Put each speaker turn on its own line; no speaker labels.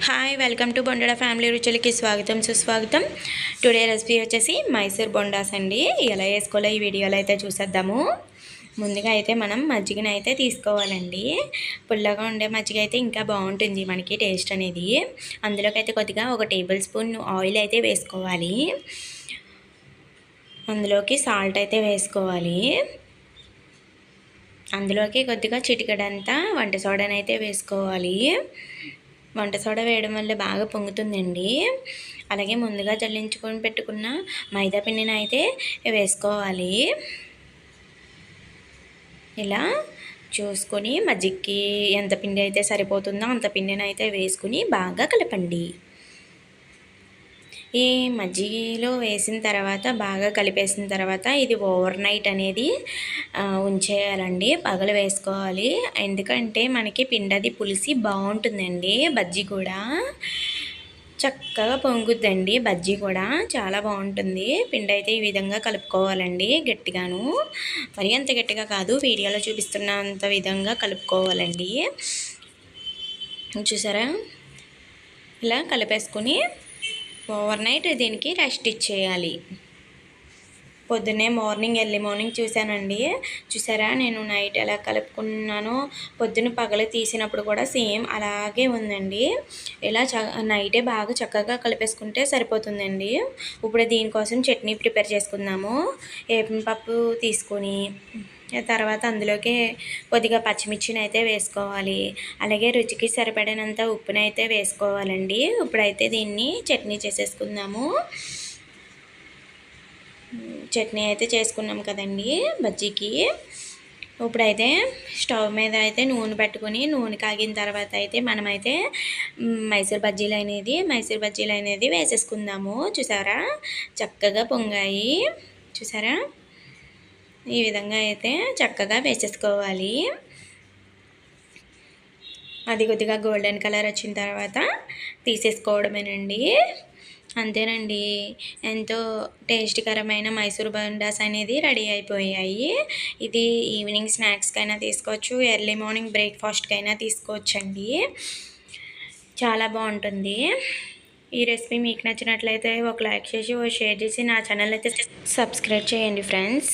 Hi welcome to Bonda family రుచులకి స్వాగతం సుస్వాగతం. టుడే రెసిపీ వచ్చేసి మైసూర్ బొండాస్ అండి. ఎలా వేసుకోవాలో ఈ వీడియోలో అయితే చూసేద్దాము. ముందుగా అయితే మనం మజ్జిగను అయితే తీసుకోవాలండి. పుల్లగా ఉండే మజ్జిగ అయితే ఇంకా బాగుంటుంది మనకి టేస్ట్ అనేది. అందులోకి అయితే కొద్దిగా 1 టేబుల్ స్పూన్ ఆయిల్ అయితే వేసుకోవాలి. అందులోకి సాల్ట్ అయితే వేసుకోవాలి. అందులోకి కొద్దిగా చిటికెడంతా వంట సోడాని అయితే వేసుకోవాలి. వంట సోడా వేయడం వల్ల బాగా పొంగుతుందండి. అలాగే ముందుగా జల్లించుకొని పెట్టుకున్న మైదా పిండిని అయితే వేసుకోవాలి. ఇలా చూసుకొని మజ్జిగకి ఎంత పిండి అయితే సరిపోతుందో అంత పిండిని అయితే వేసుకుని బాగా కలపండి. ఈ మజ్జిగలో వేసిన తర్వాత బాగా కలిపేసిన తర్వాత ఇది ఓవర్ నైట్ అనేది ఉంచేయాలండి. పగలు వేసుకోవాలి. ఎందుకంటే మనకి పిండి పులిసి బాగుంటుందండి. బజ్జీ కూడా చక్కగా పొంగుద్దండి. బజ్జీ కూడా చాలా బాగుంటుంది. పిండి అయితే ఈ విధంగా కలుపుకోవాలండి. గట్టిగాను మరి అంత గట్టిగా కాదు, వీడియోలో చూపిస్తున్నంత విధంగా కలుపుకోవాలండి. చూసారా, ఇలా కలిపేసుకుని ఓవర్ నైట్ దీనికి రెస్ట్ ఇచ్చేయాలి. పొద్దున్నే ఎర్లీ మార్నింగ్ చూశానండి. చూసారా నేను నైట్ ఎలా కలుపుకున్నానో, పొద్దున్న పగలు తీసినప్పుడు కూడా సేమ్ అలాగే ఉందండి. ఇలా నైటే బాగా చక్కగా కలిపేసుకుంటే సరిపోతుందండి. ఇప్పుడు దీనికోసం చట్నీ ప్రిపేర్ చేసుకుందాము. పప్పు తీసుకొని తర్వాత అందులోకి కొద్దిగా పచ్చిమిర్చిని అయితే వేసుకోవాలి. అలాగే రుచికి సరిపడినంత ఉప్పునైతే వేసుకోవాలండి. ఇప్పుడైతే దీన్ని చట్నీ చేసేసుకుందాము. చట్నీ అయితే చేసుకున్నాం కదండి బజ్జీకి. ఇప్పుడైతే స్టవ్ మీద అయితే నూనె పెట్టుకుని నూనె కాగిన తర్వాత అయితే మనమైతే మైసూర్ బజ్జీలు అనేది వేసేసుకుందాము. చూసారా చక్కగా పొంగాయి. చూసారా ఈ విధంగా అయితే చక్కగా వేసేసుకోవాలి. అది కొద్దిగా గోల్డెన్ కలర్ వచ్చిన తర్వాత తీసేసుకోవడమేనండి. అంతేనండి, ఎంతో టేస్టీకరమైన మైసూర్ బొండాస్ అనేది రెడీ అయిపోయాయి. ఇది ఈవినింగ్ స్నాక్స్కైనా తీసుకోవచ్చు, ఎర్లీ మార్నింగ్ బ్రేక్ఫాస్ట్కైనా తీసుకోవచ్చండి. చాలా బాగుంటుంది. ఈ రెసిపీ మీకు నచ్చినట్లయితే ఒక లైక్ చేసి షేర్ చేసి నా ఛానల్ అయితే సబ్స్క్రైబ్ చేయండి ఫ్రెండ్స్.